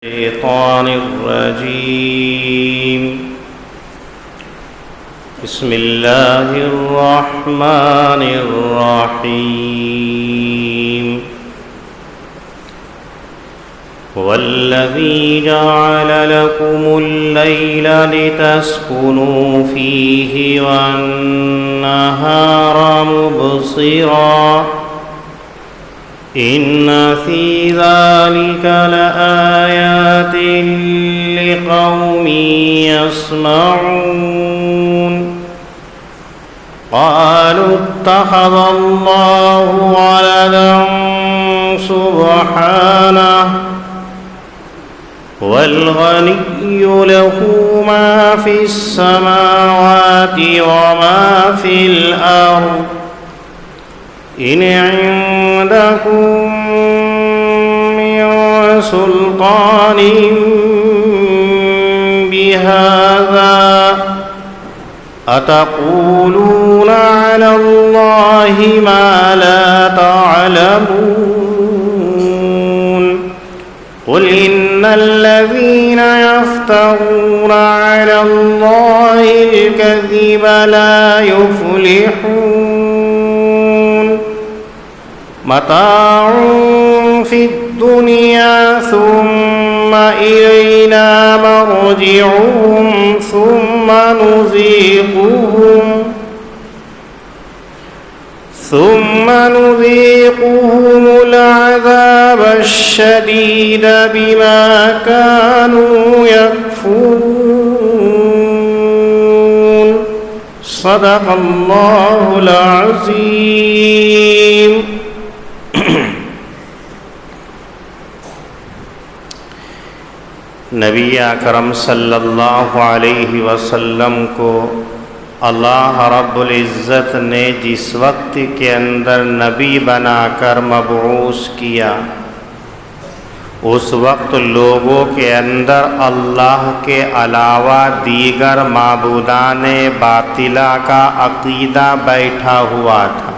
الشيطان الرجيم. بسم الله الرحمن الرحيم. هو الذي جعل لكم الليل لتسكنوا فيه والنهار مبصرا إن في ذلك لآيات لقوم يسمعون. قالوا اتخذ الله ولدا سبحانه هو الغني له ما في السماوات وما في الأرض إن عندكم من سلطان بهذا أتقولون على الله ما لا تعلمون. قل إن الذين يفترون على الله الكذب لا يفلحون. متاع في الدنيا ثم إلينا مرجعهم ثم نذيقهم العذاب الشديد بما كانوا يكفرون. صدق الله العظيم. نبی اکرم صلی اللہ علیہ وسلم کو اللہ رب العزت نے جس وقت کے اندر نبی بنا کر مبعوث کیا، اس وقت لوگوں کے اندر اللہ کے علاوہ دیگر معبودان باطلہ کا عقیدہ بیٹھا ہوا تھا.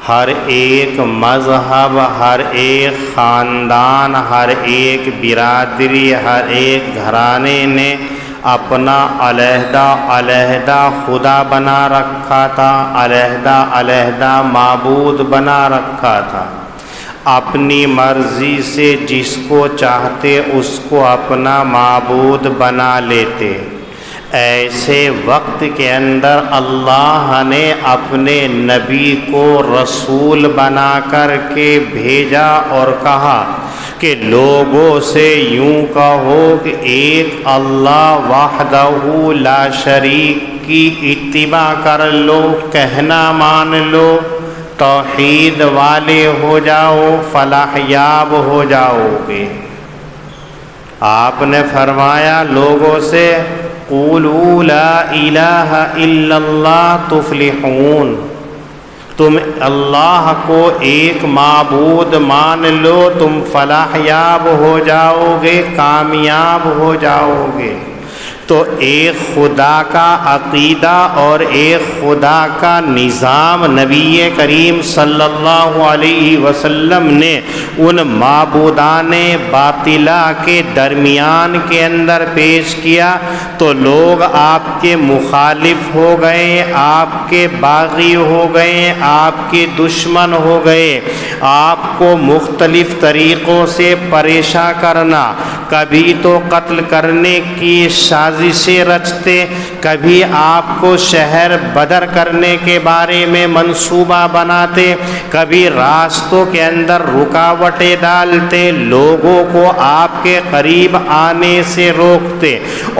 ہر ایک مذہب، ہر ایک خاندان، ہر ایک برادری، ہر ایک گھرانے نے اپنا علیحدہ علیحدہ خدا بنا رکھا تھا، علیحدہ علیحدہ معبود بنا رکھا تھا. اپنی مرضی سے جس کو چاہتے اس کو اپنا معبود بنا لیتے. ایسے وقت کے اندر اللہ نے اپنے نبی کو رسول بنا کر کے بھیجا اور کہا کہ لوگوں سے یوں کہو کہ ایک اللہ وحدہ لا شریک کی اتباع کر لو، کہنا مان لو، توحید والے ہو جاؤ، فلاح یاب ہو جاؤ گے. آپ نے فرمایا لوگوں سے قولوا لا الہ الا اللہ تفلحون، تم اللہ کو ایک معبود مان لو، تم فلاح یاب ہو جاؤ گے، کامیاب ہو جاؤ گے. تو ایک خدا کا عقیدہ اور ایک خدا کا نظام نبی کریم صلی اللہ علیہ وسلم نے ان معبودان باطلہ کے درمیان کے اندر پیش کیا تو لوگ آپ کے مخالف ہو گئے، آپ کے باغی ہو گئے، آپ کے دشمن ہو گئے. آپ کو مختلف طریقوں سے پریشان کرنا، کبھی تو قتل کرنے کی سازشیں رچتے، کبھی آپ کو شہر بدر کرنے کے بارے میں منصوبہ بناتے، کبھی راستوں کے اندر رکاوٹیں ڈالتے، لوگوں کو آپ کے قریب آنے سے روکتے،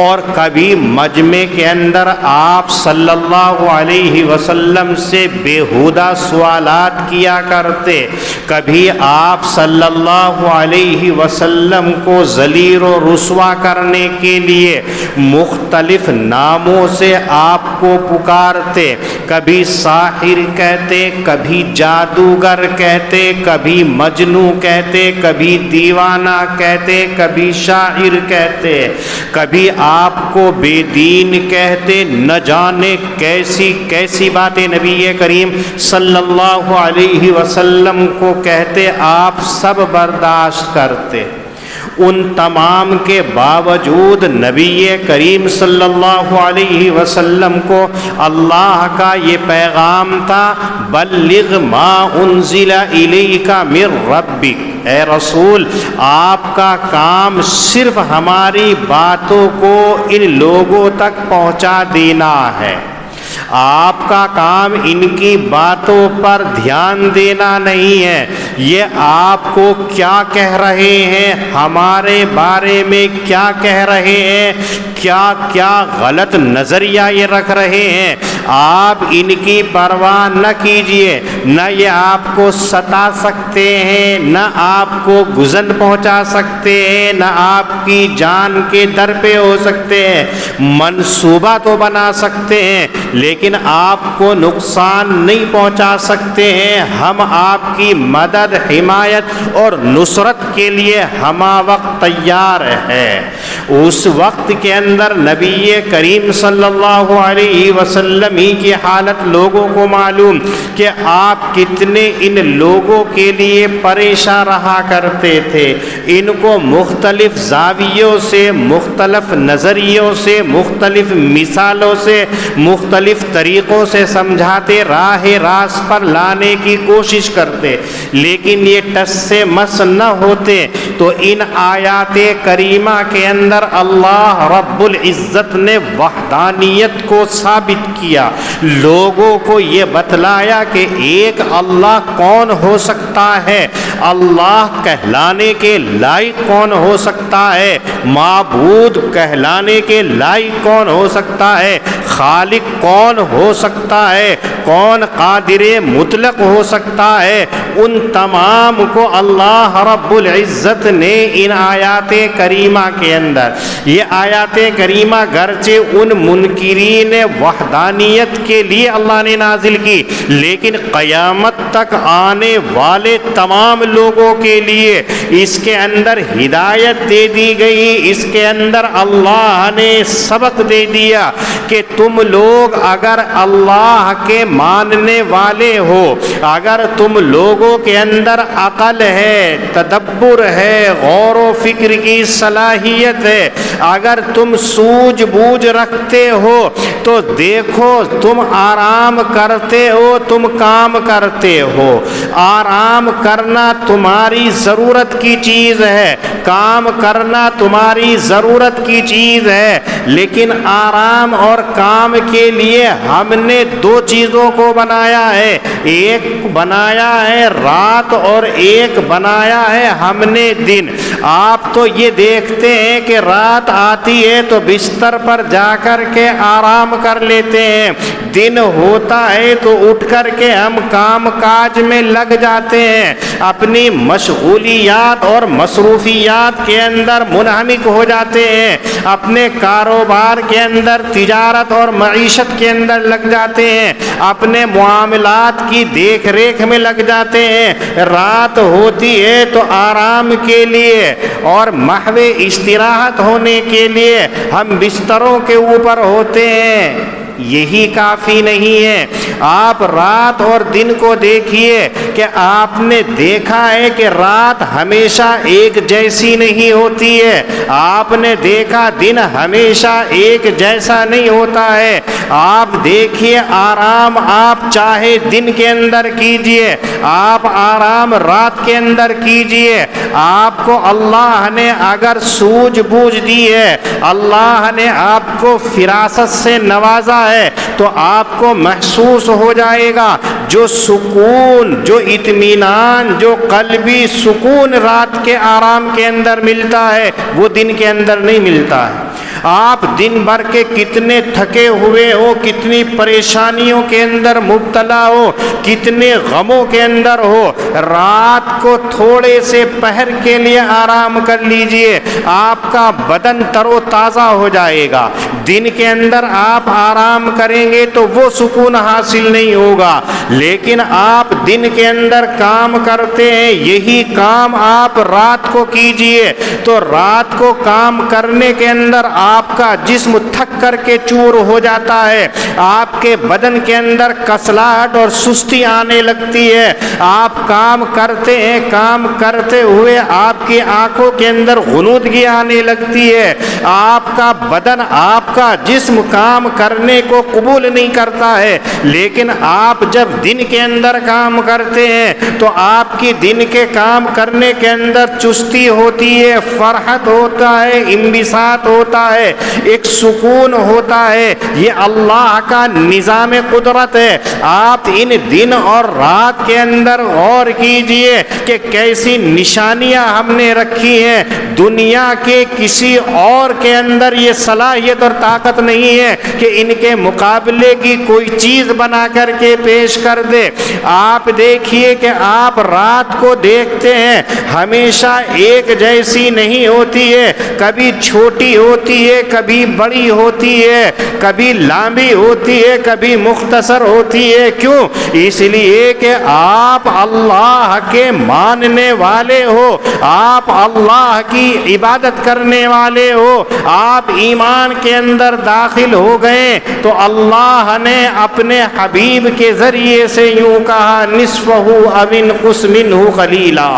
اور کبھی مجمع کے اندر آپ صلی اللہ علیہ وسلم سے بیہودہ سوالات کیا کرتے، کبھی آپ صلی اللہ علیہ وسلم کو ذلیل و رسوا کرنے کے لیے مختلف ناموں سے آپ کو پکارتے، کبھی ساحر کہتے، کبھی جادوگر کہتے، کبھی مجنوں کہتے، کبھی دیوانہ کہتے، کبھی شاعر کہتے، کبھی آپ کو بے دین کہتے. نہ جانے کیسی کیسی باتیں نبی کریم صلی اللہ علیہ وسلم کو کہتے، آپ سب برداشت کرتے. ان تمام کے باوجود نبی کریم صلی اللہ علیہ وسلم کو اللہ کا یہ پیغام تھا، بلغ ما انزل الیک من ربک، اے رسول آپ کا کام صرف ہماری باتوں کو ان لوگوں تک پہنچا دینا ہے، آپ کا کام ان کی باتوں پر دھیان دینا نہیں ہے، یہ آپ کو کیا کہہ رہے ہیں، ہمارے بارے میں کیا کہہ رہے ہیں، کیا کیا غلط نظریہ یہ رکھ رہے ہیں، آپ ان کی پرواہ نہ کیجئے، نہ یہ آپ کو ستا سکتے ہیں، نہ آپ کو گزن پہنچا سکتے ہیں، نہ آپ کی جان کے در پہ ہو سکتے ہیں، منصوبہ تو بنا سکتے ہیں لیکن آپ کو نقصان نہیں پہنچا سکتے ہیں، ہم آپ کی مدد، حمایت اور نصرت کے لیے ہمہ وقت تیار ہے۔ اس وقت کے اندر نبی کریم صلی اللہ علیہ وسلم ہی کی حالت لوگوں کو معلوم کہ آپ کتنے ان لوگوں کے لیے پریشان رہا کرتے تھے، ان کو مختلف زاویوں سے، مختلف نظریوں سے، مختلف مثالوں سے، مختلف طریقوں سے سمجھاتے، راہ راست پر لانے کی کوشش کرتے، لیکن یہ ٹس سے مس نہ ہوتے۔ تو ان آیات کریمہ کے اندر اللہ رب العزت نے وحدانیت کو ثابت کیا، لوگوں کو یہ بتلایا کہ ایک اللہ کون ہو سکتا ہے، اللہ کہلانے کے لائق کون ہو سکتا ہے، معبود کہلانے کے لائق کون ہو سکتا ہے، خالق کون ہو سکتا ہے، کون قادر مطلق ہو سکتا ہے، ان تمام کو اللہ رب العزت نے ان آیات کریمہ کے اندر، یہ آیات کریمہ گرچہ ان منکرین وحدانیت کے لیے اللہ نے نازل کی، لیکن قیامت تک آنے والے تمام لوگوں کے لیے اس کے اندر ہدایت دے دی گئی، اس کے اندر اللہ نے سبق دے دیا کہ تم لوگ اگر اللہ کے ماننے والے ہو، اگر تم لوگوں کے اندر عقل ہے، تدبر ہے، غور و فکر کی صلاحیت ہے، اگر تم سوجھ بوجھ رکھتے ہو تو دیکھو تم آرام کرتے ہو، تم کام کرتے ہو، آرام کرنا تمہاری ضرورت کی چیز ہے، کام کرنا تمہاری ضرورت کی چیز ہے، لیکن آرام اور کام کے لیے ہم نے دو چیزوں کو بنایا ہے، ایک بنایا ہے رات اور ایک بنایا ہے ہم نے دن۔ آپ تو یہ دیکھتے ہیں کہ رات آتی ہے تو بستر پر جا کر کے آرام کر لیتے ہیں، دن ہوتا ہے تو اٹھ کر کے ہم کام کاج میں لگ جاتے ہیں، اپنی مشغولیات اور مصروفیات کے اندر منہمک ہو جاتے ہیں، اپنے کاروبار کے اندر، تجارت اور معیشت کے اندر لگ جاتے ہیں، اپنے معاملات کی دیکھ ریکھ میں لگ جاتے ہیں۔ رات ہوتی ہے تو آرام کے لیے اور محو استراحت ہونے کے لیے ہم بستروں کے اوپر ہوتے ہیں، یہی کافی نہیں ہے۔ آپ رات اور دن کو دیکھیے کہ آپ نے دیکھا ہے کہ رات ہمیشہ ایک جیسی نہیں ہوتی ہے، آپ نے دیکھا دن ہمیشہ ایک جیسا نہیں ہوتا ہے۔ آپ دیکھیے آرام آپ چاہے دن کے اندر کیجئے، آپ آرام رات کے اندر کیجئے، آپ کو اللہ نے اگر سوجھ بوجھ دی ہے، اللہ نے آپ کو فراست سے نوازا ہے تو آپ کو محسوس ہو جائے گا جو سکون، جو اطمینان، جو قلبی سکون رات کے آرام کے اندر ملتا ہے وہ دن کے اندر نہیں ملتا ہے۔ آپ دن بھر کے کتنے تھکے ہوئے ہو، کتنی پریشانیوں کے اندر مبتلا ہو، کتنے غموں کے اندر ہو، رات کو تھوڑے سے پہر کے لیے آرام کر لیجئے، آپ کا بدن تر و تازہ ہو جائے گا۔ دن کے اندر آپ آرام کریں گے تو وہ سکون حاصل نہیں ہوگا، لیکن آپ دن کے اندر کام کرتے ہیں، یہی کام آپ رات کو کیجئے تو رات کو کام کرنے کے اندر آپ کا جسم تھک کر کے چور ہو جاتا ہے، آپ کے بدن کے اندر کسلاہٹ اور سستی آنے لگتی ہے، آپ کام کرتے ہیں، کام کرتے ہوئے آپ کی آنکھوں کے اندر غنودگی آنے لگتی ہے، آپ کا بدن، آپ کا جسم کام کرنے کو قبول نہیں کرتا ہے۔ لیکن آپ جب دن کے اندر کام کرتے ہیں تو آپ کی دن کے کام کرنے کے اندر چستی ہوتی ہے، فرحت ہوتا ہے، انبساط ہوتا ہے، ایک سکون ہوتا ہے۔ یہ اللہ کا نظام قدرت ہے۔ آپ ان دن اور رات کے اندر غور کیجئے کہ کیسی نشانیاں ہم نے رکھی ہیں۔ دنیا کے کسی اور کے اندر یہ صلاحیت اور طاقت نہیں ہے کہ ان کے مقابلے کی کوئی چیز بنا کر کے پیش کر دے۔ آپ دیکھیے کہ آپ رات کو دیکھتے ہیں ہمیشہ ایک جیسی نہیں ہوتی ہے، کبھی چھوٹی ہوتی ہے، کبھی بڑی ہوتی ہے، کبھی لمبی ہوتی ہے، کبھی مختصر ہوتی ہے۔ کیوں؟ اس لیے کہ آپ اللہ کے ماننے والے ہو، آپ اللہ کی عبادت کرنے والے ہو، آپ ایمان کے اندر داخل ہو گئے تو اللہ نے اپنے حبیب کے ذریعے سے یوں کہا نصفہ او انقص منہ قلیلا،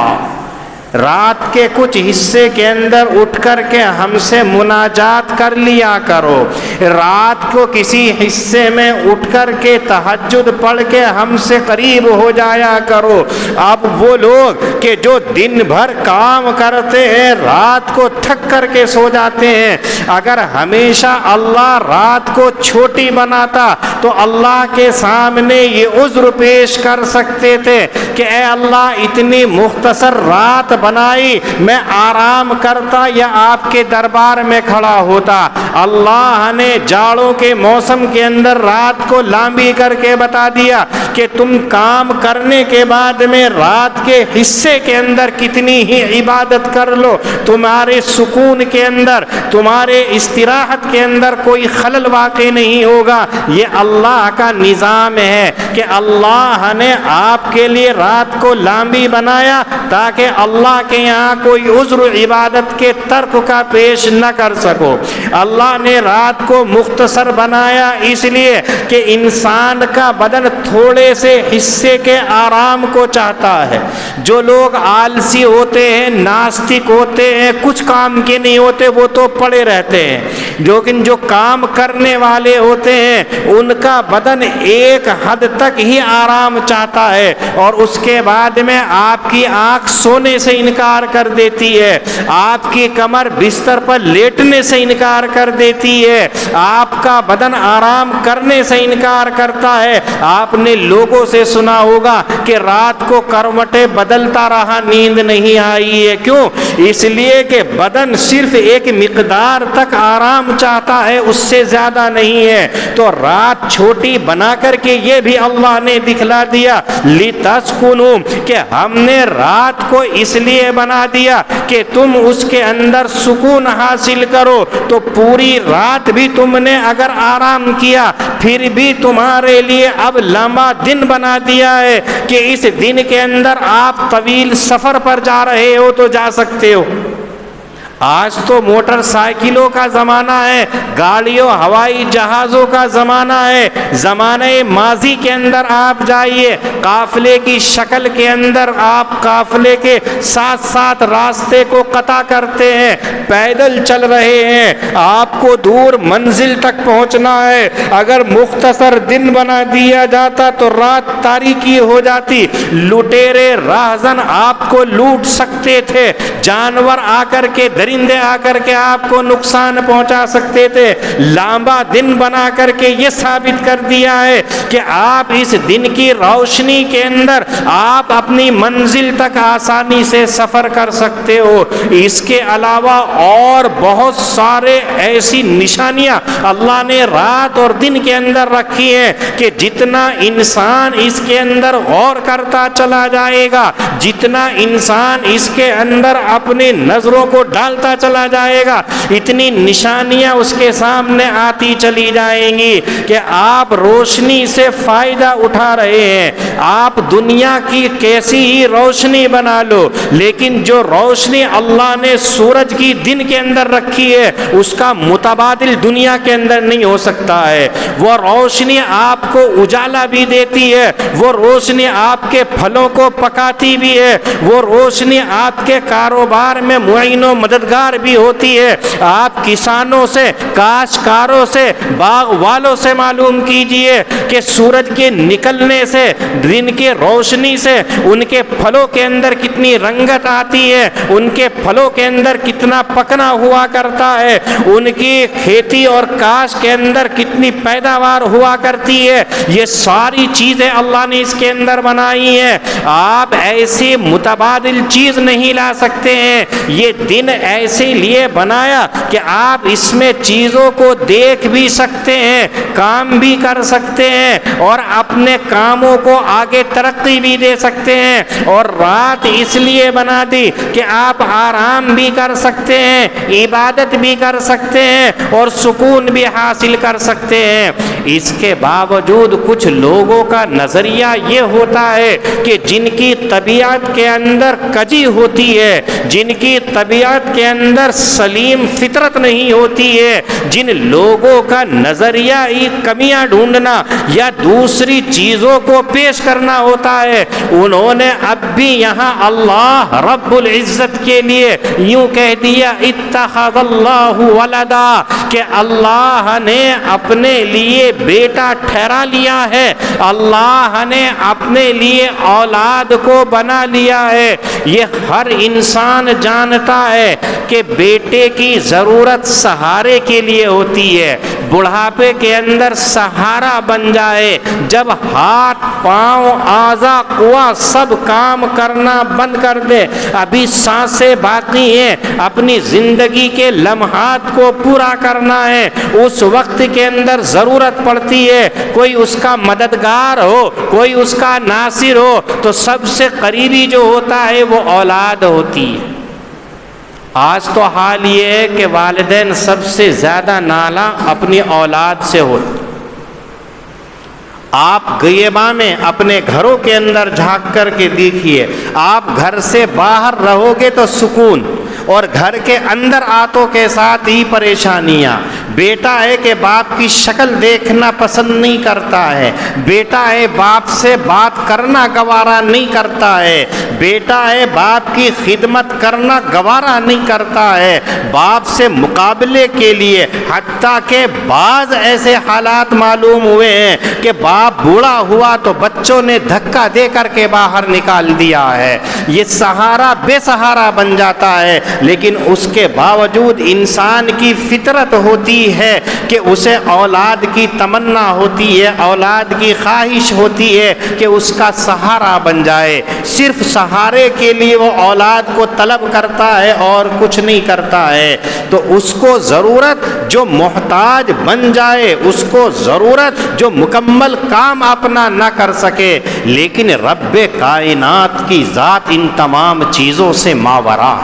رات کے کچھ حصے کے اندر اٹھ کر کے ہم سے مناجات کر لیا کرو، رات کو کسی حصے میں اٹھ کر کے تہجد پڑھ کے ہم سے قریب ہو جایا کرو۔ اب وہ لوگ کہ جو دن بھر کام کرتے ہیں رات کو تھک کر کے سو جاتے ہیں، اگر ہمیشہ اللہ رات کو چھوٹی بناتا تو اللہ کے سامنے یہ عذر پیش کر سکتے تھے کہ اے اللہ اتنی مختصر رات بنائی، میں آرام کرتا یا آپ کے دربار میں کھڑا ہوتا۔ اللہ نے جاڑوں کے موسم کے اندر رات کو لمبی کر کے بتا دیا کہ تم کام کرنے کے بعد میں رات کے حصے کے اندر کتنی ہی عبادت کر لو، تمہارے سکون کے اندر، تمہارے استراحت کے اندر کوئی خلل واقع نہیں ہوگا۔ یہ اللہ کا نظام ہے کہ اللہ نے آپ کے لیے رات کو لمبی بنایا تاکہ اللہ کے یہاں کوئی عذر عبادت کے ترک کا پیش نہ کر سکو۔ اللہ نے رات کو مختصر بنایا اس لیے کہ انسان کا بدن تھوڑے سے حصے کے آرام کو چاہتا ہے۔ جو لوگ آلسی ہوتے ہیں، ناستک ہوتے ہیں، کچھ کام کے نہیں ہوتے، وہ تو پڑے رہتے ہیں، لیکن جو کام کرنے والے ہوتے ہیں ان کا بدن ایک حد تک ہی آرام چاہتا ہے اور اس کے بعد میں آپ کی آنکھ سونے سے انکار کر دیتی ہے، آپ کی کمر بستر پر لیٹنے سے انکار کر دیتی ہے، آپ کا بدن آرام کرنے سے انکار کرتا ہے۔ آپ نے لوگوں سے سنا ہوگا کہ رات کو کروٹیں بدلتا رہا، نیند نہیں آئی ہے۔ کیوں؟ اس لیے کہ بدن صرف ایک مقدار تک آرام چاہتا ہے، اس سے زیادہ نہیں ہے۔ تو رات چھوٹی بنا کر کے یہ بھی اللہ نے دکھلا دیا لِتَسْكُنُوا، کہ ہم نے رات کو اس لیے بنا دیا کہ تم اس کے اندر سکون حاصل کرو۔ تو پوری رات بھی تم نے اگر آرام کیا پھر بھی تمہارے لیے اب لمبا دن بنا دیا ہے کہ اس دن کے اندر آپ طویل سفر پر جا رہے ہو تو جا سکتے ہو۔ آج تو موٹر سائیکلوں کا زمانہ ہے، گاڑیوں ہوائی جہازوں کا زمانہ ہے۔ زمانہ ماضی کے اندر آپ جائیے، قافلے کی شکل کے اندر آپ قافلے کے ساتھ ساتھ راستے کو قطع کرتے ہیں، پیدل چل رہے ہیں، آپ کو دور منزل تک پہنچنا ہے۔ اگر مختصر دن بنا دیا جاتا تو رات تاریکی ہو جاتی، لٹیرے راہزن آپ کو لوٹ سکتے تھے، جانور آ کر کے درندے آ کر کے آپ کو نقصان پہنچا سکتے تھے۔ لمبا دن بنا کر کے یہ ثابت کر دیا ہے کہ آپ اس دن کی روشنی کے اندر آپ اپنی منزل تک آسانی سے سفر کر سکتے ہو۔ اس کے علاوہ اور بہت سارے ایسی نشانیاں اللہ نے رات اور دن کے اندر رکھی ہیں کہ جتنا انسان اس کے اندر غور کرتا چلا جائے گا، جتنا انسان اس کے اندر اپنی نظروں کو ڈالتا بڑھتا چلا جائے گا، اتنی نشانیاں اس کے سامنے آتی چلی جائیں گی کہ آپ روشنی سے فائدہ اٹھا رہے ہیں. آپ دنیا کی کیسی ہی روشنی بنا لو، لیکن جو روشنی اللہ نے سورج کی دن کے اندر رکھی ہے اس کا متبادل دنیا کے اندر نہیں ہو سکتا ہے. وہ روشنی آپ کو اجالا بھی دیتی ہے، وہ روشنی آپ کے پھلوں کو پکاتی بھی ہے، وہ روشنی آپ کے کاروبار میں معین و مددگار بھی ہوتی ہے. آپ کسانوں سے، کاشتکاروں سے، باغ والوں سے معلوم کیجئے کہ سورج کے نکلنے سے، دن کی روشنی سے ان کے پھلوں کے اندر کتنی رنگت آتی ہے، ان کے پھلوں کے اندر کتنا پکنا ہوا کرتا ہے، ان کی کھیتی اور کاشت کے اندر کتنی پیداوار ہوا کرتی ہے. یہ ساری چیزیں اللہ نے اس کے اندر بنائی ہیں. آپ ایسی متبادل چیز نہیں لا سکتے ہیں. یہ دن ایسے لیے بنایا کہ آپ اس میں چیزوں کو دیکھ بھی سکتے ہیں، کام بھی کر سکتے ہیں اور اپنے کاموں کو آگے ترقی بھی دے سکتے ہیں. اور رات اس لیے بنا دی کہ آپ آرام بھی کر سکتے ہیں، عبادت بھی کر سکتے ہیں اور سکون بھی حاصل کر سکتے ہیں. اس کے باوجود کچھ لوگوں کا نظریہ یہ ہوتا ہے کہ جن کی طبیعت کے اندر کجی ہوتی ہے، جن کی طبیعت کے اندر سلیم فطرت نہیں ہوتی ہے، جن لوگوں کا نظریہ ہی کمیاں ڈھونڈنا یا دوسری چیزوں کو پیش کرنا ہوتا ہے، انہوں نے اب بھی یہاں اللہ رب العزت کے لیے یوں کہہ دیا اتخذ اللہ ولدا، کہ اللہ نے اپنے لیے بیٹا ٹھہرا لیا ہے، اللہ نے اپنے لیے اولاد کو بنا لیا ہے. یہ ہر انسان جانتا ہے کہ بیٹے کی ضرورت سہارے کے لیے ہوتی ہے. بڑھاپے کے اندر سہارا بن جائے، جب ہاتھ پاؤں اعضاء قوا سب کام کرنا بند کر دے، ابھی سانسیں باقی ہیں، اپنی زندگی کے لمحات کو پورا کرنا ہے، اس وقت کے اندر ضرورت پڑتی ہے کوئی اس کا مددگار ہو، کوئی اس کا ناصر ہو، تو سب سے قریبی جو ہوتا ہے وہ اولاد ہوتی ہے. آج تو حال یہ ہے کہ والدین سب سے زیادہ نالاں اپنی اولاد سے ہوتے. آپ غیبہ میں اپنے گھروں کے اندر جھانک کر کے دیکھیے، آپ گھر سے باہر رہو گے تو سکون، اور گھر کے اندر آتوں کے ساتھ ہی پریشانیاں. بیٹا ہے کہ باپ کی شکل دیکھنا پسند نہیں کرتا ہے، بیٹا ہے باپ سے بات کرنا گوارا نہیں کرتا ہے، بیٹا ہے باپ کی خدمت کرنا گوارا نہیں کرتا ہے. باپ سے مقابلے کے لیے حتیٰ کہ بعض ایسے حالات معلوم ہوئے ہیں کہ باپ بوڑھا ہوا تو بچوں نے دھکا دے کر کے باہر نکال دیا ہے. یہ سہارا بے سہارا بن جاتا ہے. لیکن اس کے باوجود انسان کی فطرت ہوتی ہے کہ اسے اولاد کی تمنا ہوتی ہے، اولاد کی خواہش ہوتی ہے کہ اس کا سہارا بن جائے. صرف سہارے کے لیے وہ اولاد کو طلب کرتا ہے اور کچھ نہیں کرتا ہے. تو اس کو ضرورت جو محتاج بن جائے، اس کو ضرورت جو مکمل کام اپنا نہ کر سکے. لیکن رب کائنات کی ذات ان تمام چیزوں سے ماورا،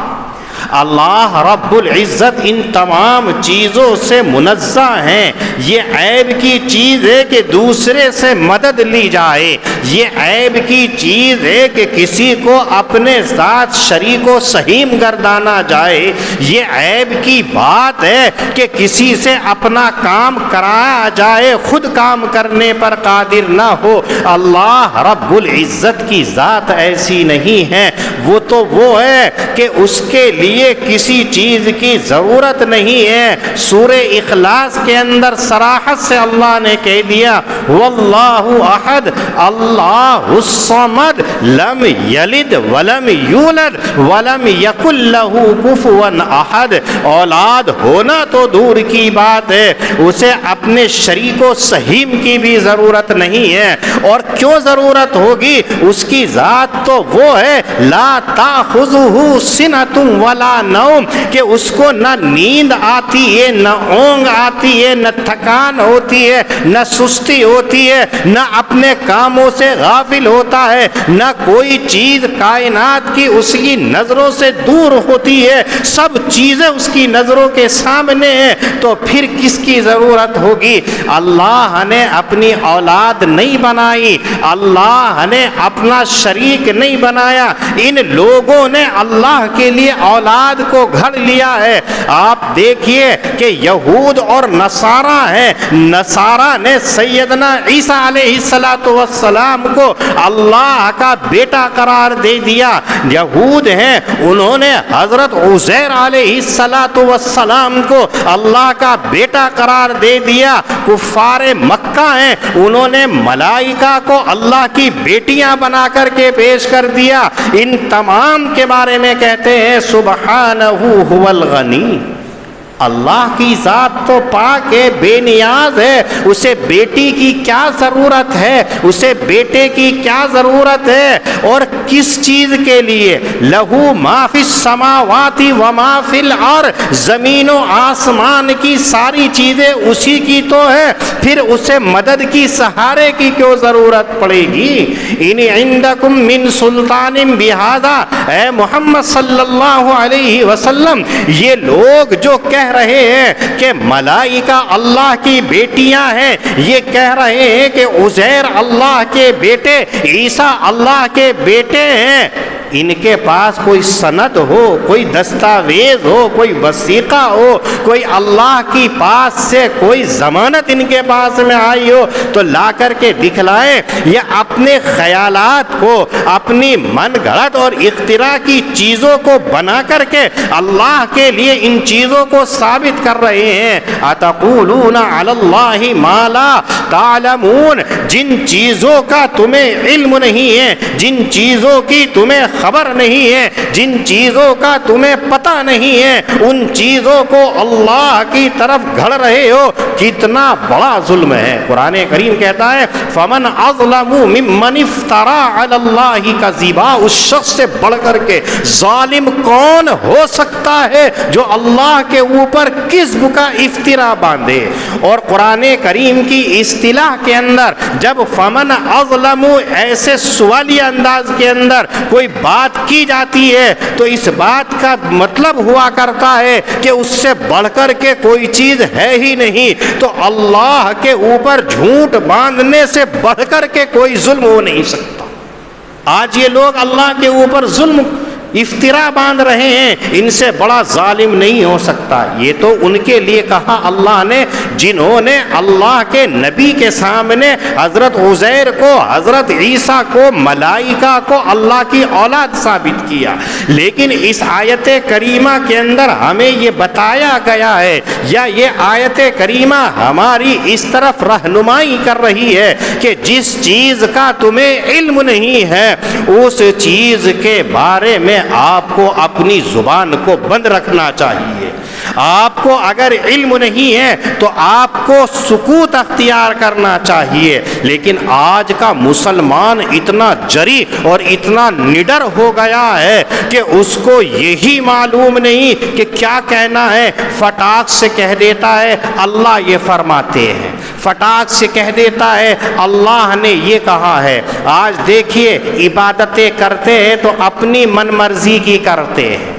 اللہ رب العزت ان تمام چیزوں سے منزہ ہیں. یہ عیب کی چیز ہے کہ دوسرے سے مدد لی جائے، یہ عیب کی چیز ہے کہ کسی کو اپنے ساتھ شریک و سہیم گردانا جائے، یہ عیب کی بات ہے کہ کسی سے اپنا کام کرایا جائے، خود کام کرنے پر قادر نہ ہو. اللہ رب العزت کی ذات ایسی نہیں ہے. وہ تو وہ ہے کہ اس کے لیے کسی چیز کی ضرورت نہیں ہے. سورہ اخلاص کے اندر صراحت سے اللہ نے کہہ دیا واللہ احد اللہ الصمد لم یلد ولم یولد ولم یکن لہ کفوا احد. اولاد ہونا تو دور کی بات ہے، اسے اپنے شریک و سہیم کی بھی ضرورت نہیں ہے. اور کیوں ضرورت ہوگی؟ اس کی ذات تو وہ ہے لا تاخذہ سنۃ ولا ولا نوم کہ اس کو نہ نیند آتی ہے، نہ اونگ آتی ہے، نہ تھکان ہوتی ہے، نہ سستی ہوتی ہے، نہ اپنے کاموں سے غافل ہوتا ہے، نہ کوئی چیز کائنات کی اس کی نظروں سے دور ہوتی ہے، سب چیزیں اس کی نظروں کے سامنے ہیں، تو پھر کس کی ضرورت ہوگی؟ اللہ نے اپنی اولاد نہیں بنائی، اللہ نے اپنا شریک نہیں بنایا، ان لوگوں نے اللہ کے لیے اولاد کو گھڑ لیا ہے۔ آپ دیکھیے کہ یہود اور نصارہ ہیں، نصارہ نے سیدنا عیسیٰ علیہ السلام کو اللہ کا بیٹا قرار دے دیا، یہود ہیں انہوں نے حضرت عزیر علیہ السلام کو اللہ کا بیٹا قرار دے دیا، کفار مکہ ہیں انہوں نے ملائکہ کو اللہ کی بیٹیاں بنا کر کے پیش کر دیا۔ ان تمام کے بارے میں کہتے ہیں سبحانہ هو الغنی، اللہ کی ذات تو پاک ہے، بے نیاز ہے، اسے بیٹی کی کیا ضرورت ہے، اسے بیٹے کی کیا ضرورت ہے، اور کس چیز کے لیے؟ لہو ما فی السماوات و ما فی الارض، زمین و آسمان کی ساری چیزیں اسی کی تو ہے، پھر اسے مدد کی سہارے کی کیوں ضرورت پڑے گی؟ ان عندکم من سلطان بہذا، اے محمد صلی اللہ علیہ وسلم یہ لوگ جو کہہ رہے ہیں کہ ملائکہ اللہ کی بیٹیاں ہیں، یہ کہہ رہے ہیں کہ عزیر اللہ کے بیٹے، عیسیٰ اللہ کے بیٹے ہیں، ان کے پاس کوئی سند ہو، کوئی دستاویز ہو، کوئی وثیقہ ہو، کوئی اللہ کی پاس سے کوئی ضمانت ان کے پاس میں آئی ہو تو لا کر کے دکھلائیں، یہ اپنے خیالات کو، اپنی من گھڑت اور اختراع کی چیزوں کو بنا کر کے اللہ کے لیے ان چیزوں کو ثابت کر رہے ہیں۔ اتقولون علی اللہ ما لا تعلمون، جن چیزوں کا تمہیں علم نہیں ہے، جن چیزوں کی تمہیں خبر نہیں ہے، جن چیزوں کا تمہیں پتہ نہیں ہے، ان چیزوں کو اللہ کی طرف گھڑ رہے ہو، کتنا بڑا ظلم ہے۔ قرآن کریم کہتا ہے فمن اظلم ممن افترى علی اللہ کذبا، اس شخص سے بڑھ کر کے ظالم کون ہو سکتا ہے جو اللہ کے اوپر کذب کا افترا باندھے۔ اور قرآن کریم کی اصطلاح کے اندر جب فمن اظلم ایسے سوالی انداز کے اندر کوئی بات کی جاتی ہے تو اس بات کا مطلب ہوا کرتا ہے کہ اس سے بڑھ کر کے کوئی چیز ہے ہی نہیں، تو اللہ کے اوپر جھوٹ باندھنے سے بڑھ کر کے کوئی ظلم ہو نہیں سکتا۔ آج یہ لوگ اللہ کے اوپر ظلم افترا باندھ رہے ہیں، ان سے بڑا ظالم نہیں ہو سکتا۔ یہ تو ان کے لیے کہا اللہ نے جنہوں نے اللہ کے نبی کے سامنے حضرت عزیر کو، حضرت عیسیٰ کو، ملائکہ کو اللہ کی اولاد ثابت کیا۔ لیکن اس آیت کریمہ کے اندر ہمیں یہ بتایا گیا ہے، یا یہ آیت کریمہ ہماری اس طرف رہنمائی کر رہی ہے کہ جس چیز کا تمہیں علم نہیں ہے اس چیز کے بارے میں آپ کو اپنی زبان کو بند رکھنا چاہیے۔ آپ کو اگر علم نہیں ہے تو آپ کو سکوت اختیار کرنا چاہیے۔ لیکن آج کا مسلمان اتنا جری اور اتنا نڈر ہو گیا ہے کہ اس کو یہی معلوم نہیں کہ کیا کہنا ہے، فٹاک سے کہہ دیتا ہے اللہ یہ فرماتے ہیں، فٹاک سے کہہ دیتا ہے اللہ نے یہ کہا ہے۔ آج دیکھیے عبادتیں کرتے ہیں تو اپنی من مرضی کی کرتے ہیں،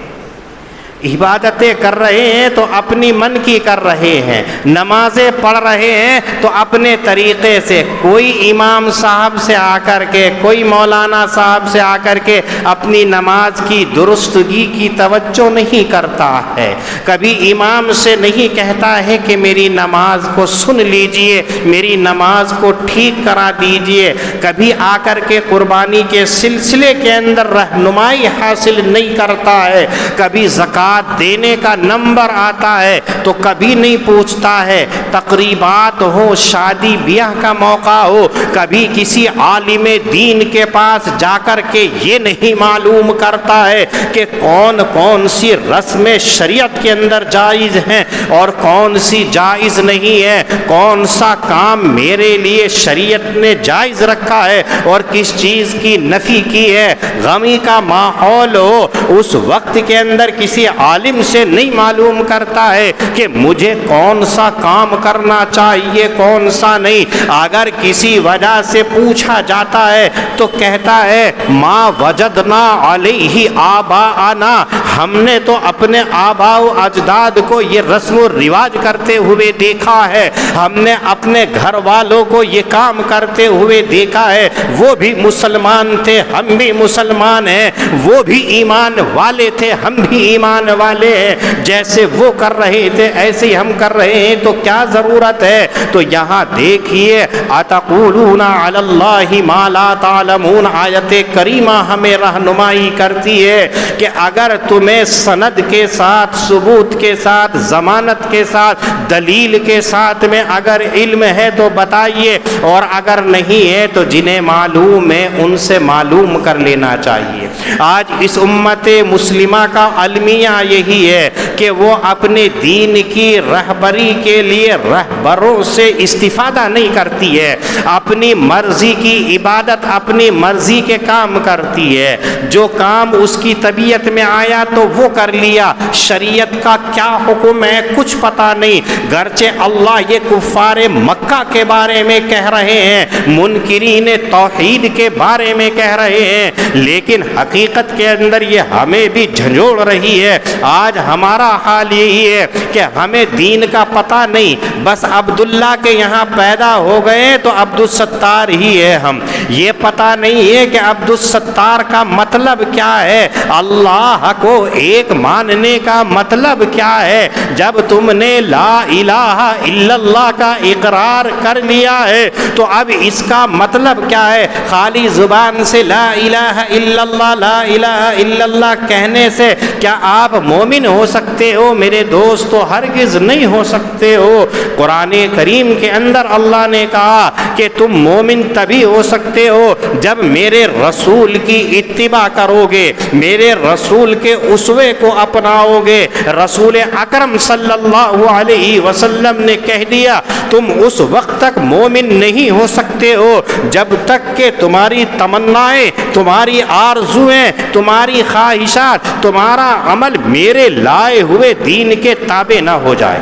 عبادتیں کر رہے ہیں تو اپنی من کی کر رہے ہیں، نمازیں پڑھ رہے ہیں تو اپنے طریقے سے، کوئی امام صاحب سے آ کر کے، کوئی مولانا صاحب سے آ کر کے اپنی نماز کی درستگی کی توجہ نہیں کرتا ہے، کبھی امام سے نہیں کہتا ہے کہ میری نماز کو سن لیجئے، میری نماز کو ٹھیک کرا دیجئے، کبھی آ کر کے قربانی کے سلسلے کے اندر رہنمائی حاصل نہیں کرتا ہے، کبھی زکوٰۃ دینے کا نمبر آتا ہے تو کبھی نہیں پوچھتا ہے، تقریبات ہو، شادی بیاہ کا موقع ہو، کبھی کسی عالم دین کے پاس جا کر کے یہ نہیں معلوم کرتا ہے کہ کون کون سی رسم شریعت کے اندر جائز ہیں اور کون سی جائز نہیں ہے، کون سا کام میرے لیے شریعت نے جائز رکھا ہے اور کس چیز کی نفی کی ہے۔ غمی کا ماحول ہو، اس وقت کے اندر کسی عالم سے نہیں معلوم کرتا ہے کہ مجھے کون سا کام کرنا چاہیے کون سا نہیں۔ اگر کسی وجہ سے پوچھا جاتا ہے تو کہتا ہے ما وجدنا علیہ آباءنا، ہم نے تو اپنے آباء و اجداد کو یہ رسم و رواج کرتے ہوئے دیکھا ہے، ہم نے اپنے گھر والوں کو یہ کام کرتے ہوئے دیکھا ہے، وہ بھی مسلمان تھے ہم بھی مسلمان ہیں، وہ بھی ایمان والے تھے ہم بھی ایمان والے ہیں، جیسے وہ کر رہے تھے ایسے ہی ہم کر رہے ہیں، تو کیا ضرورت ہے؟ تو یہاں دیکھیے اتقولون علی اللہ ما لا تعلمون، آیت کریمہ ہمیں رہنمائی کرتی ہے کہ اگر تمہیں سند کے ساتھ ثبوت کے ساتھ ضمانت کے ساتھ دلیل کے ساتھ میں اگر علم ہے تو بتائیے، اور اگر نہیں ہے تو جنہیں معلوم ہے ان سے معلوم کر لینا چاہیے۔ آج اس امت مسلمہ کا المیہ یہی ہے کہ وہ اپنے دین کی رہبری کے لیے رہبروں سے استفادہ نہیں کرتی ہے، اپنی مرضی کی عبادت اپنی مرضی کے کام کرتی ہے، جو کام اس کی طبیعت میں آیا تو وہ کر لیا، شریعت کا کیا حکم ہے کچھ پتہ نہیں۔ گرچہ اللہ یہ کفار مکہ کے بارے میں کہہ رہے ہیں، منکرین توحید کے بارے میں کہہ رہے ہیں، لیکن حقیقت کے اندر یہ ہمیں بھی جھنجھوڑ رہی ہے۔ آج ہمارا حال یہی ہے کہ ہمیں دین کا پتہ نہیں، بس عبداللہ کے یہاں پیدا ہو گئے تو عبدالستار ہی ہے ہم، یہ پتہ نہیں ہے کہ عبدالستار کا مطلب کیا ہے، اللہ کو ایک ماننے کا مطلب کیا ہے۔ جب تم نے لا الہ الا اللہ کا اقرار کر لیا ہے تو اب اس کا مطلب کیا ہے؟ خالی زبان سے لا الہ الا اللہ لا الہ الا اللہ کہنے سے کیا آپ مومن ہو سکتے ہو؟ میرے دوستو ہرگز نہیں ہو سکتے ہو۔ قرآن کریم کے اندر اللہ نے کہا کہ تم مومن تبھی ہو سکتے ہو جب میرے رسول کی اتباع کرو گے، میرے رسول کے اسوے کو اپناؤ گے۔ رسول اکرم صلی اللہ علیہ وسلم نے کہہ دیا تم اس وقت تک مومن نہیں ہو سکتے ہو جب تک کہ تمہاری تمنائیں، تمہاری آرزویں، تمہاری خواہشات، تمہارا عمل میرے لائے ہوئے دین کے تابع نہ ہو جائے۔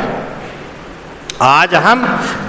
آج ہم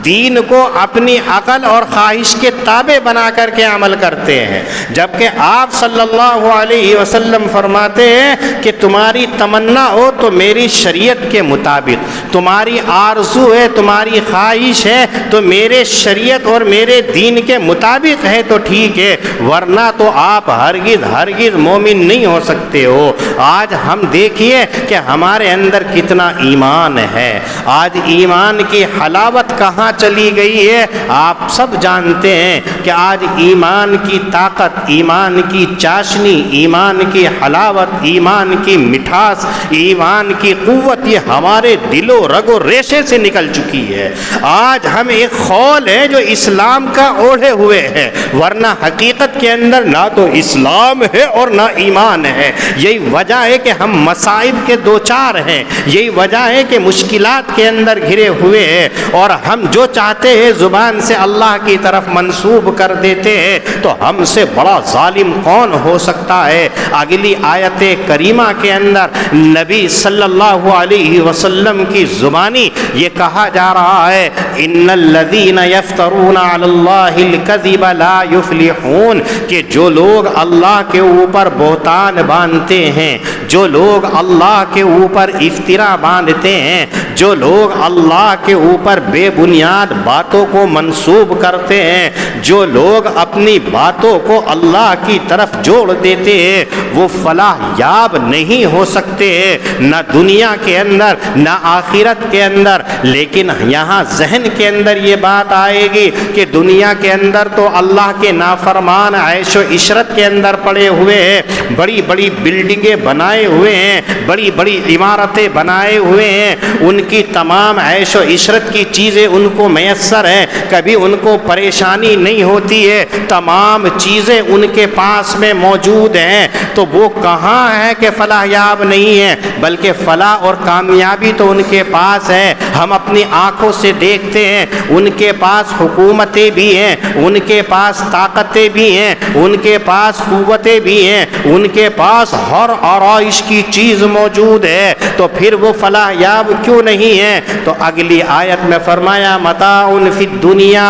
دین کو اپنی عقل اور خواہش کے تابع بنا کر کے عمل کرتے ہیں، جبکہ آپ صلی اللہ علیہ وسلم فرماتے ہیں کہ تمہاری تمنا ہو تو میری شریعت کے مطابق، تمہاری آرزو ہے تمہاری خواہش ہے تو میرے شریعت اور میرے دین کے مطابق ہے تو ٹھیک ہے، ورنہ تو آپ ہرگز مومن نہیں ہو سکتے ہو۔ آج ہم دیکھیے کہ ہمارے اندر کتنا ایمان ہے، آج ایمان کی حلاوت کہاں چلی گئی ہے؟ آپ سب جانتے ہیں کہ آج ایمان کی طاقت، ایمان کی چاشنی، ایمان کی حلاوت، ایمان کی مٹھاس، ایمان کی قوت یہ ہمارے دل و رگ و ریشے سے نکل چکی ہے۔ آج ہم ایک خول ہے جو اسلام کا اوڑھے ہوئے ہے، ورنہ حقیقت کے اندر نہ تو اسلام ہے اور نہ ایمان ہے۔ یہی وجہ ہے کہ ہم مصائب کے دوچار ہیں، یہی وجہ ہے کہ مشکلات کے اندر گھرے ہوئے ہیں، اور ہم جو چاہتے ہیں زبان سے اللہ کی طرف منسوب کر دیتے ہیں، تو ہم سے بڑا ظالم کون ہو سکتا ہے؟ اگلی آیت کریمہ کے اندر نبی صلی اللہ علیہ وسلم کی زبانی یہ کہا جا رہا ہے ان الذین یفترون علی اللہ الکذب لا یفلحون، کہ جو لوگ اللہ کے اوپر بہتان باندھتے ہیں، جو لوگ اللہ کے اوپر افترا باندھتے ہیں، جو لوگ اللہ کے اوپر بے بنیاد باتوں کو منسوب کرتے ہیں، جو لوگ اپنی باتوں کو اللہ کی طرف جوڑ دیتے ہیں، وہ فلاح یاب نہیں ہو سکتے ہیں، نہ دنیا کے اندر نہ آخرت کے اندر۔ لیکن یہاں ذہن کے اندر یہ بات آئے گی کہ دنیا کے اندر تو اللہ کے نافرمان عیش و عشرت کے اندر پڑے ہوئے ہیں، بڑی بڑی بلڈنگیں بنائے ہوئے ہیں، بڑی بڑی عمارتیں بنائے ہوئے ہیں، ان کی تمام عیش و عشرت کی چیزیں ان کو میسر ہیں، کبھی ان کو پریشانی نہیں ہوتی ہے، تمام چیزیں ان کے پاس میں موجود ہیں، تو وہ کہاں ہے کہ فلاح یاب نہیں ہے؟ بلکہ فلاح اور کامیابی تو ان کے پاس ہے۔ ہم اپنی آنکھوں سے دیکھتے ہیں، ان کے پاس حکومتیں بھی ہیں، ان کے پاس طاقتیں بھی ہیں، ان کے پاس قوتیں بھی ہیں، ان کے پاس ہر آرائش کی چیز موجود ہے، تو پھر وہ فلاح یاب کیوں نہیں ہے؟ تو اگلی آیت میں فرمایا متاع فی الدنیا،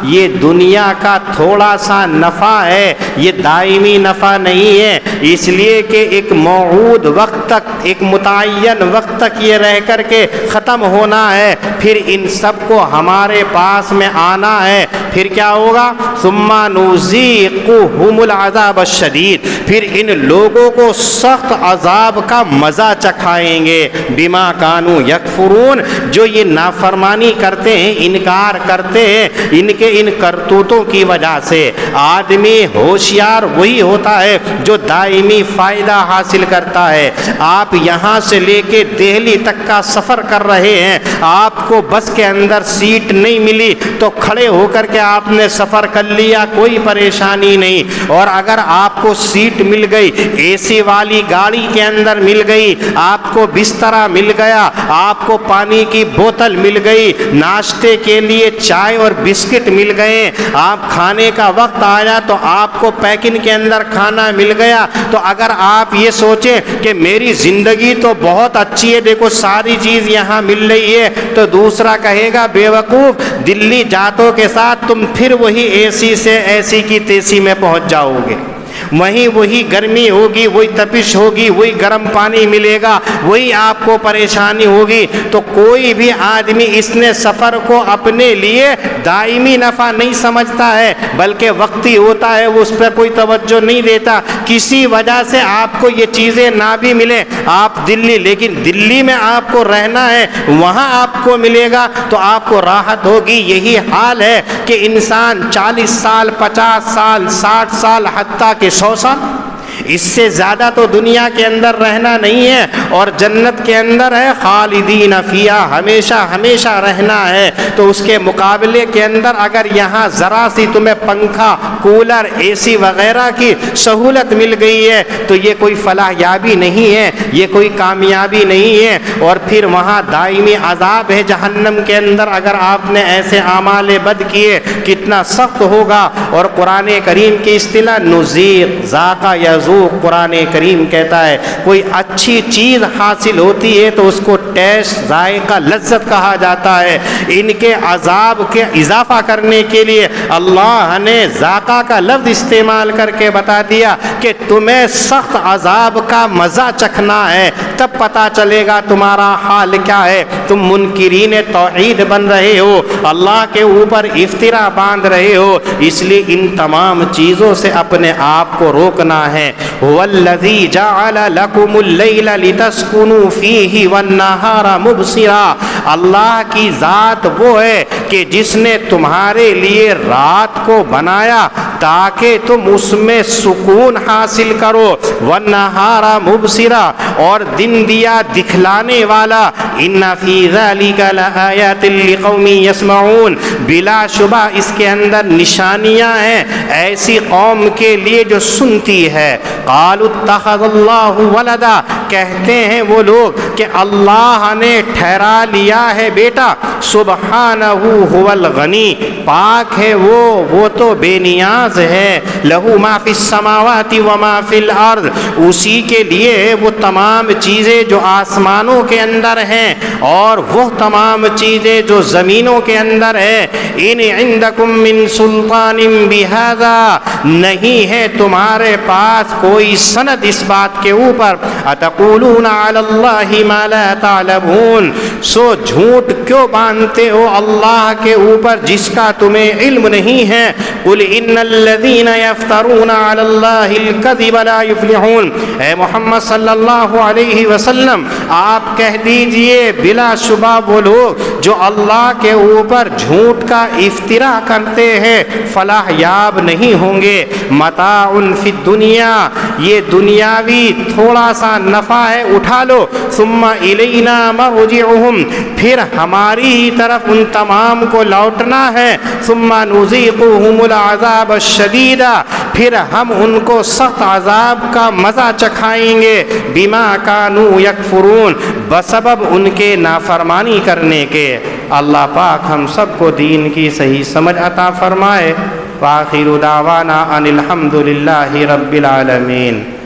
یہ دنیا کا تھوڑا سا نفع ہے، یہ دائمی نفع نہیں ہے، اس لیے کہ ایک موعود وقت تک، ایک متعین وقت تک یہ رہ کر کے ختم ہونا ہے، پھر ان سب کو ہمارے پاس میں آنا ہے، پھر کیا ہوگا؟ ثم نذیقہم العذاب الشدید، پھر ان لوگوں کو سخت عذاب کا مزہ چکھائیں گے، بما کانوا یکفرون، جو یہ نافرمانی کرتے ہیں، انکار کرتے ہیں، ان کے ان کرتوتوں کی وجہ سے۔ آدمی ہوشیار وہی ہوتا ہے جو دائمی فائدہ حاصل کرتا ہے۔ آپ یہاں سے لے کے دہلی تک کا سفر کر رہے ہیں، آپ کو بس کے اندر سیٹ نہیں ملی تو کھڑے ہو کر کے آپ نے سفر کر لیا، کوئی پریشانی نہیں، اور اگر آپ کو سیٹ مل گئی، اے سی والی گاڑی کے اندر مل گئی، آپ کو بسترا مل گیا، آپ کو پانی کی بوتل مل گئی، ناشتے کے لیے چائے اور بسکٹ مل گئے، آپ کھانے کا وقت آیا تو آپ کو پیکنگ کے اندر کھانا مل گیا، تو اگر آپ یہ سوچیں کہ میری زندگی تو بہت اچھی ہے، دیکھو ساری چیز یہاں مل رہی ہے، تو دوسرا کہے گا بے وقوف، دلی جاتوں کے ساتھ تم پھر وہی اے سی سے ایسی کی تیسی میں پہنچ جاؤ گے، وہیں وہی گرمی ہوگی، وہی تپش ہوگی، وہی گرم پانی ملے گا، وہی آپ کو پریشانی ہوگی۔ تو کوئی بھی آدمی اس نے سفر کو اپنے لیے دائمی نفع نہیں سمجھتا ہے، بلکہ وقتی ہوتا ہے، وہ اس پر کوئی توجہ نہیں دیتا۔ کسی وجہ سے آپ کو یہ چیزیں نہ بھی ملیں، آپ دلی، لیکن دلی میں آپ کو رہنا ہے، وہاں آپ کو ملے گا تو آپ کو راحت ہوگی۔ یہی حال ہے کہ انسان 40 سال، 50 سال، 60 سال، حتیٰ کہ 100 سال، اس سے زیادہ تو دنیا کے اندر رہنا نہیں ہے، اور جنت کے اندر ہے خالدین فیہا، ہمیشہ ہمیشہ رہنا ہے۔ تو اس کے مقابلے کے اندر اگر یہاں ذرا سی تمہیں پنکھا، کولر، اے سی وغیرہ کی سہولت مل گئی ہے تو یہ کوئی فلاح یابی نہیں ہے، یہ کوئی کامیابی نہیں ہے، اور پھر وہاں دائمی عذاب ہے جہنم کے اندر اگر آپ نے ایسے اعمال بد کیے، کتنا سخت ہوگا۔ اور قرآن کریم کی اصطلاح نذیق، ذاق یذوق، قرآن کریم کہتا ہے کوئی اچھی چیز حاصل ہوتی ہے تو اس کو ٹیسٹ، ذائقہ، لذت کہا جاتا ہے۔ ان کے عذاب کے اضافہ کرنے کے لیے اللہ نے ذائقہ کا لفظ استعمال کر کے بتا دیا کہ تمہیں سخت عذاب کا مزہ چکھنا ہے، تب پتہ چلے گا تمہارا حال کیا ہے۔ تم منکرین توحید بن رہے ہو، اللہ کے اوپر افترا باندھ رہے ہو، اس لیے ان تمام چیزوں سے اپنے آپ کو روکنا ہے۔ والذی جعل لکم اللیل لتسکنوا فیہ والنہار مبصرا، اللہ کی ذات وہ ہے کہ جس نے تمہارے لیے رات کو بنایا تاکہ تم اس میں سکون حاصل کرو، والنہار مبصرا، اور دن دیا دکھلانے والا، ان فی ذلک لآیات لقوم یسمعون، بلا شبہ اس کے اندر نشانیاں ہیں ایسی قوم کے لیے جو سنتی ہے۔ قالوا اتخذ اللہ ولدا، کہتے ہیں وہ لوگ کہ اللہ نے ٹھہرا لیا ہے بیٹا، سبحانہ هو الغنی، پاک ہے وہ تو بے نیاز ہے، لہو ما فی السماوات وما فی الارض، اسی کے لیے وہ تمام چیزیں جو آسمانوں کے اندر ہیں اور وہ تمام چیزیں جو زمینوں کے اندر ہیں۔ ان عندکم من سلطان بہذا، نہیں ہے تمہارے پاس کوئی سند اس بات کے اوپر، اتقولون علی اللہ ما لا تعلمون، سو جھوٹ کیوں باندھتے ہو اللہ کے اوپر جس کا تمہیں علم نہیں ہے۔ قل ان الذین یفترون علی اللہ الکذب لا یفلحون، اے محمد صلی اللہ علیہ وسلم آپ کہہ دیجئے بلا شبہ وہ لوگ جو اللہ کے اوپر جھوٹ کا افترا کرتے ہیں فلاح یاب نہیں ہوں گے۔ متاع فی الدنیا، یہ دنیاوی تھوڑا سا نفع ہے، اٹھا لو۔ ثم الینا مرجعہم، پھر ہماری ہی طرف ان تمام کو لوٹنا ہے۔ ثم نذیقہم العذاب الشدید، پھر ہم ان کو سخت عذاب کا مزہ چکھائیں گے۔ بما کانوا یکفرون، بسبب ان کے نافرمانی کرنے کے۔ اللہ پاک ہم سب کو دین کی صحیح سمجھ عطا فرمائے۔ وآخر دعوانا ان الحمد للہ رب العالمین۔